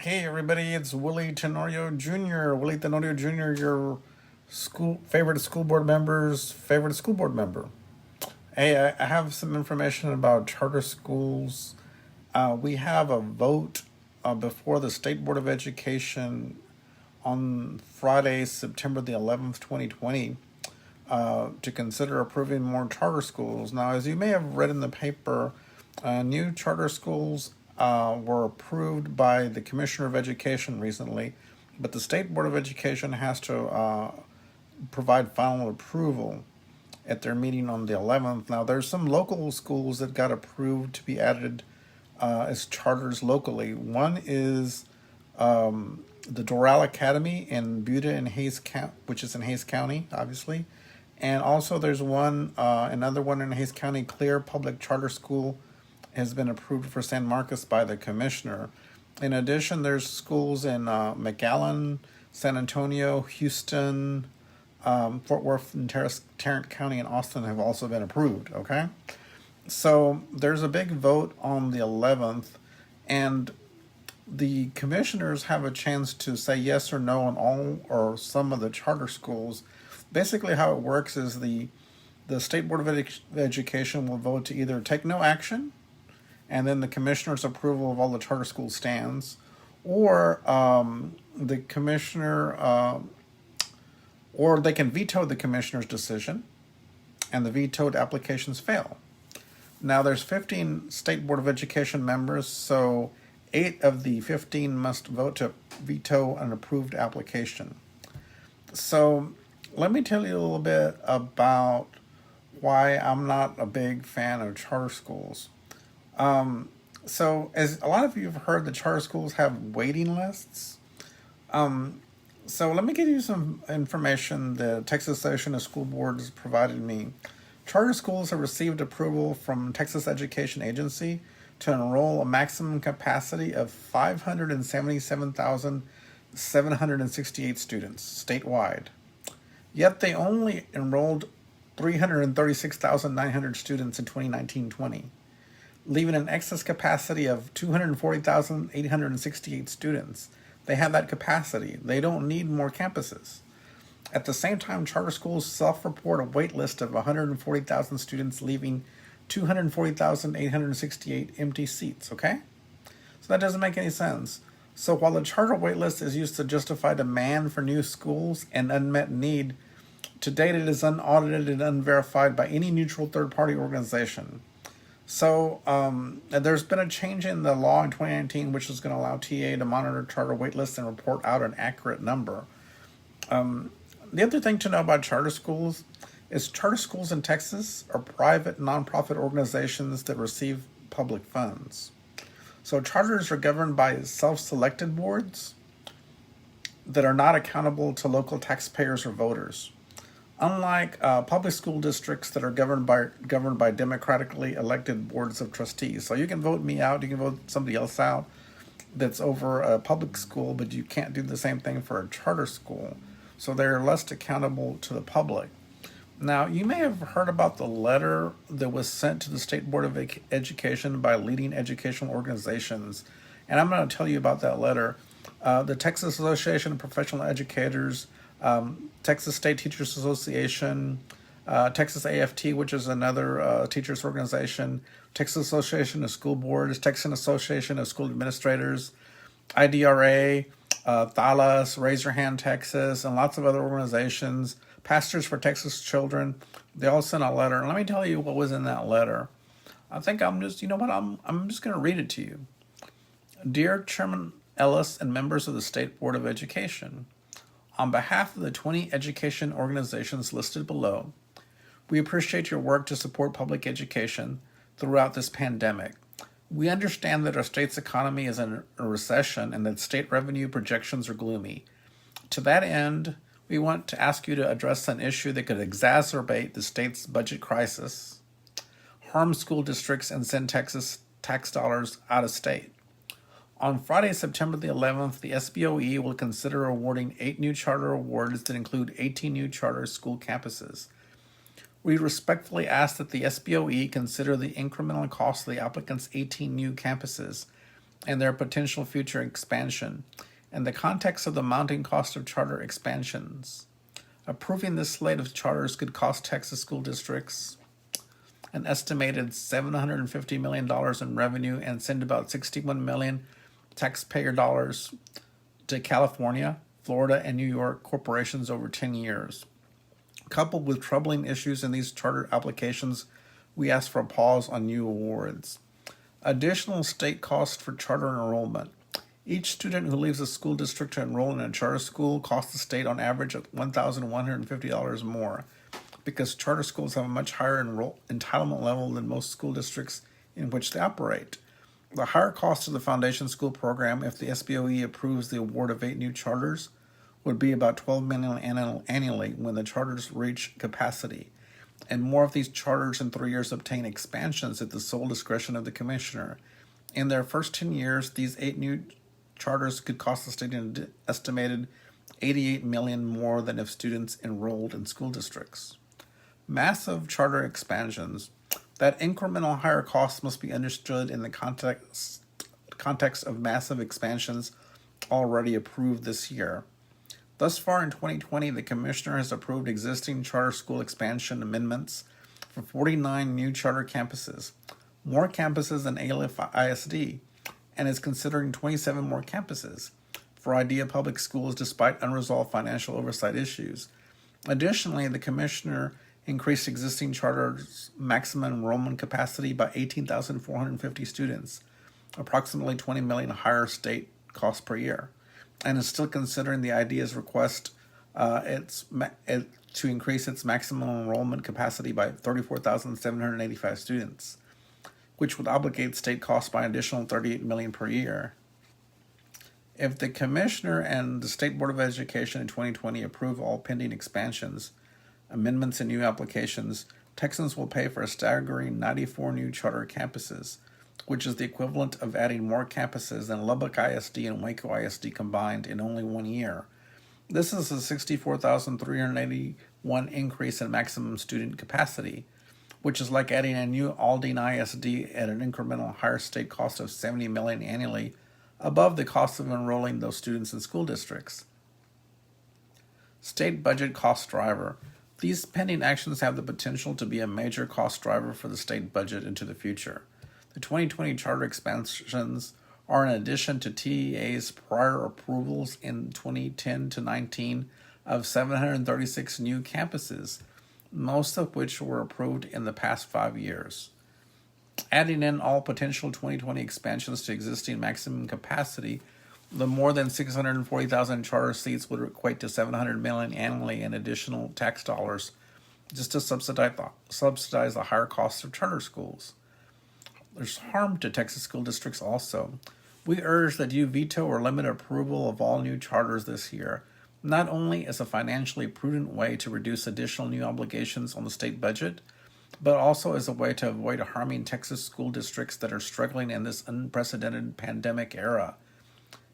Hey everybody, it's Willie Tenorio Jr. Willie Tenorio Jr., your school board member's favorite school board member. Hey, I have some information about charter schools. We have a vote before the State Board of Education on Friday, September the 11th, 2020, to consider approving more charter schools. Now, as you may have read in the paper, new charter schools were approved by the Commissioner of Education recently, but the State Board of Education has to provide final approval at their meeting on the 11th. Now, there's some local schools that got approved to be added as charters locally. One is the Doral Academy in Buda and Hayes County, which is in Hayes County, obviously. And also, there's another one in Hayes County, Clear Public Charter School, has been approved for San Marcos by the commissioner. In addition, there's schools in McAllen, San Antonio, Houston, Fort Worth, and Tarrant County, and Austin have also been approved. Okay, so there's a big vote on the 11th, and the commissioners have a chance to say yes or no on all or some of the charter schools. Basically, how it works is the State Board of Education will vote to either take no action, and then the commissioner's approval of all the charter schools stands, or the commissioner, or they can veto the commissioner's decision, and the vetoed applications fail. Now, there's 15 State Board of Education members, so 8 of the 15 must vote to veto an approved application. So, let me tell you a little bit about why I'm not a big fan of charter schools. So, as a lot of you have heard, the charter schools have waiting lists. So, let me give you some information the Texas Association of School Boards provided me. Charter schools have received approval from Texas Education Agency to enroll a maximum capacity of 577,768 students statewide. Yet they only enrolled 336,900 students in 2019-20, leaving an excess capacity of 240,868 students. They have that capacity. They don't need more campuses. At the same time, charter schools self-report a wait list of 140,000 students, leaving 240,868 empty seats, okay? So that doesn't make any sense. So while the charter wait list is used to justify demand for new schools and unmet need, to date it is unaudited and unverified by any neutral third-party organization. So there's been a change in the law in 2019, which is going to allow TA to monitor charter wait lists and report out an accurate number. The other thing to know about charter schools is charter schools in Texas are private nonprofit organizations that receive public funds. So charters are governed by self-selected boards that are not accountable to local taxpayers or voters. Unlike public school districts that are governed by democratically elected boards of trustees. So you can vote me out, you can vote somebody else out that's over a public school, but you can't do the same thing for a charter school. So they're less accountable to the public. Now, you may have heard about the letter that was sent to the State Board of Education by leading educational organizations, and I'm going to tell you about that letter. The Texas Association of Professional Educators, Texas State Teachers Association, Texas AFT, which is another teachers organization, Texas Association of School Boards, Texas Association of School Administrators, IDRA, Thalas, Raise Your Hand Texas, and lots of other organizations, Pastors for Texas Children. They all sent a letter. And let me tell you what was in that letter. I think I'm just, you know what, I'm just going to read it to you. Dear Chairman Ellis and members of the State Board of Education, on behalf of the 20 education organizations listed below, we appreciate your work to support public education throughout this pandemic. We understand that our state's economy is in a recession and that state revenue projections are gloomy. To that end, we want to ask you to address an issue that could exacerbate the state's budget crisis, harm school districts, and send Texas tax dollars out of state. On Friday, September the 11th, the SBOE will consider awarding 8 new charter awards that include 18 new charter school campuses. We respectfully ask that the SBOE consider the incremental cost of the applicant's 18 new campuses and their potential future expansion in the context of the mounting cost of charter expansions. Approving this slate of charters could cost Texas school districts an estimated $750 million in revenue and send about $61 million taxpayer dollars to California, Florida, and New York corporations over 10 years. Coupled with troubling issues in these charter applications, we ask for a pause on new awards. Additional state costs for charter enrollment. Each student who leaves a school district to enroll in a charter school costs the state on average $1,150 more, because charter schools have a much higher entitlement level than most school districts in which they operate. The higher cost of the foundation school program, if the SBOE approves the award of 8 new charters, would be about $12 million annually when the charters reach capacity. And more of these charters in 3 years obtain expansions at the sole discretion of the commissioner. In their first 10 years, these 8 new charters could cost the state an estimated $88 million more than if students enrolled in school districts. Massive charter expansions. That incremental higher cost must be understood in the context of massive expansions already approved this year. Thus far in 2020, the Commissioner has approved existing charter school expansion amendments for 49 new charter campuses, more campuses than ALF ISD, and is considering 27 more campuses for IDEA Public Schools despite unresolved financial oversight issues. Additionally, the Commissioner increased existing charters' maximum enrollment capacity by 18,450 students, approximately $20 million higher state cost per year, and is still considering the IDEA's request to increase its maximum enrollment capacity by 34,785 students, which would obligate state costs by an additional $38 million per year. If the Commissioner and the State Board of Education in 2020 approve all pending expansions, amendments, and new applications, Texans will pay for a staggering 94 new charter campuses, which is the equivalent of adding more campuses than Lubbock ISD and Waco ISD combined in only 1 year. This is a 64,381 increase in maximum student capacity, which is like adding a new Aldine ISD at an incremental higher state cost of $70 million annually, above the cost of enrolling those students in school districts. State budget cost driver. These pending actions have the potential to be a major cost driver for the state budget into the future. The 2020 charter expansions are in addition to TEA's prior approvals in 2010 to 19 of 736 new campuses, most of which were approved in the past 5 years. Adding in all potential 2020 expansions to existing maximum capacity, the more than 640,000 charter seats would equate to $700 million annually in additional tax dollars just to subsidize the higher costs of charter schools. There's harm to Texas school districts also. We urge that you veto or limit approval of all new charters this year, not only as a financially prudent way to reduce additional new obligations on the state budget, but also as a way to avoid harming Texas school districts that are struggling in this unprecedented pandemic era.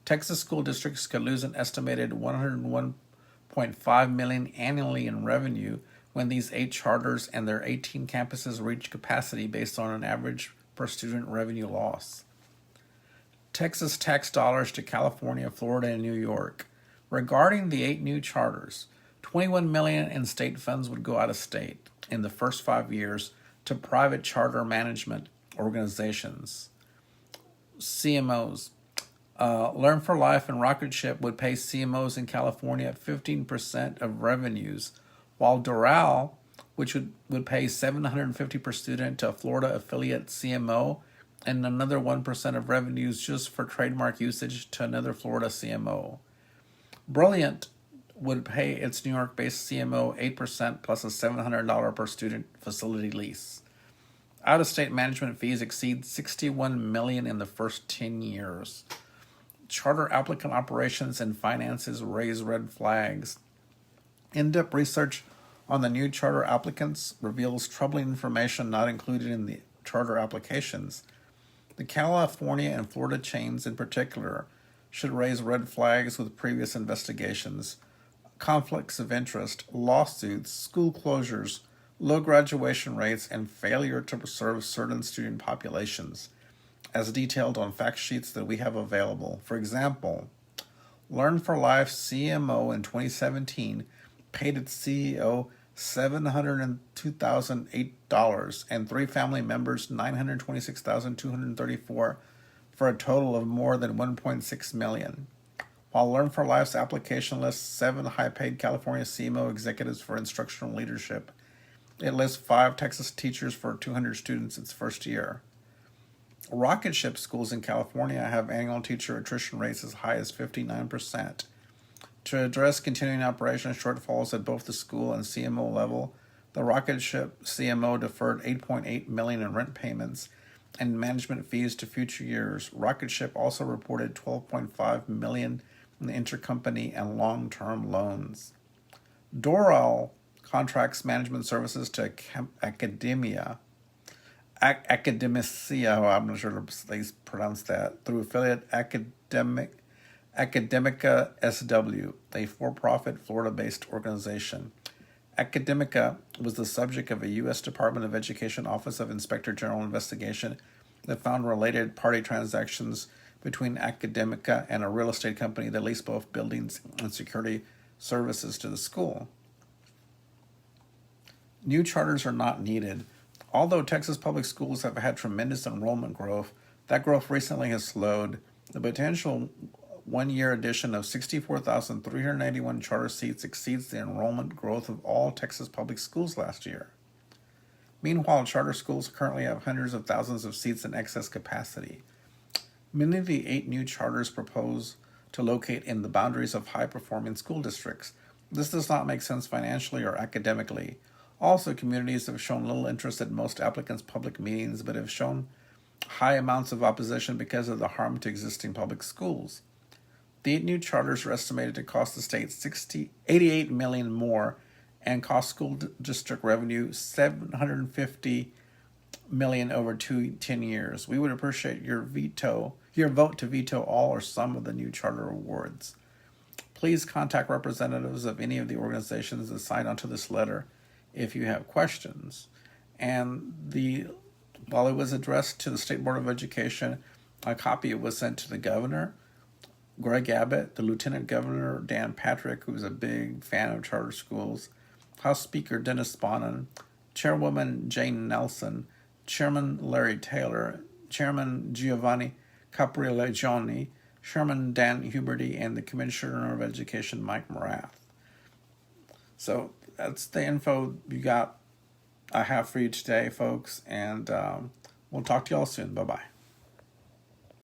Texas school districts could lose an estimated $101.5 million annually in revenue when these 8 charters and their 18 campuses reach capacity based on an average per student revenue loss. Texas tax dollars to California, Florida, and New York. Regarding the 8 new charters, $21 million in state funds would go out of state in the first 5 years to private charter management organizations. CMOs. Learn for Life and Rocket Ship would pay CMOs in California 15% of revenues, while Doral, which would pay $750 per student to a Florida affiliate CMO, and another 1% of revenues just for trademark usage to another Florida CMO. Brilliant would pay its New York-based CMO 8% plus a $700 per student facility lease. Out-of-state management fees exceed $61 million in the first 10 years. Charter applicant operations and finances raise red flags. In-depth research on the new charter applicants reveals troubling information not included in the charter applications. The California and Florida chains in particular should raise red flags with previous investigations, conflicts of interest, lawsuits, school closures, low graduation rates, and failure to serve certain student populations. as detailed on fact sheets that we have available. For example, Learn for Life CMO in 2017 paid its CEO $702,008 and three family members $926,234 for a total of more than $1.6 million. While Learn for Life's application lists 7 high-paid California CMO executives for instructional leadership, it lists 5 Texas teachers for 200 students its first year. Rocket ship schools in California have annual teacher attrition rates as high as 59%. To address continuing operation shortfalls at both the school and CMO level, the Rocket ship CMO deferred $8.8 million in rent payments and management fees to future years. Rocket ship also reported $12.5 million in intercompany and long-term loans. Doral contracts management services to Academia, I'm not sure they pronounce that, through affiliate Academica SW, a for-profit Florida-based organization. Academica was the subject of a U.S. Department of Education Office of Inspector General investigation that found related party transactions between Academica and a real estate company that leased both buildings and security services to the school. New charters are not needed. Although Texas public schools have had tremendous enrollment growth, that growth recently has slowed. The potential one-year addition of 64,381 charter seats exceeds the enrollment growth of all Texas public schools last year. Meanwhile, charter schools currently have hundreds of thousands of seats in excess capacity. Many of the 8 new charters propose to locate in the boundaries of high-performing school districts. This does not make sense financially or academically. Also, communities have shown little interest at most applicants' public meetings, but have shown high amounts of opposition because of the harm to existing public schools. The 8 new charters are estimated to cost the state $88 million more and cost school district revenue $750 million over 10 years. We would appreciate your vote to veto all or some of the new charter awards. Please contact representatives of any of the organizations that signed onto this letter if you have questions. And while it was addressed to the State Board of Education, a copy was sent to the governor, Greg Abbott, the Lieutenant Governor Dan Patrick, who's a big fan of charter schools, House Speaker Dennis Bonnen, Chairwoman Jane Nelson, Chairman Larry Taylor, Chairman Giovanni Caprilegioni, Chairman Dan Huberty, and the Commissioner of Education Mike Morath. So that's the info I have for you today, folks, and we'll talk to y'all soon. Bye-bye.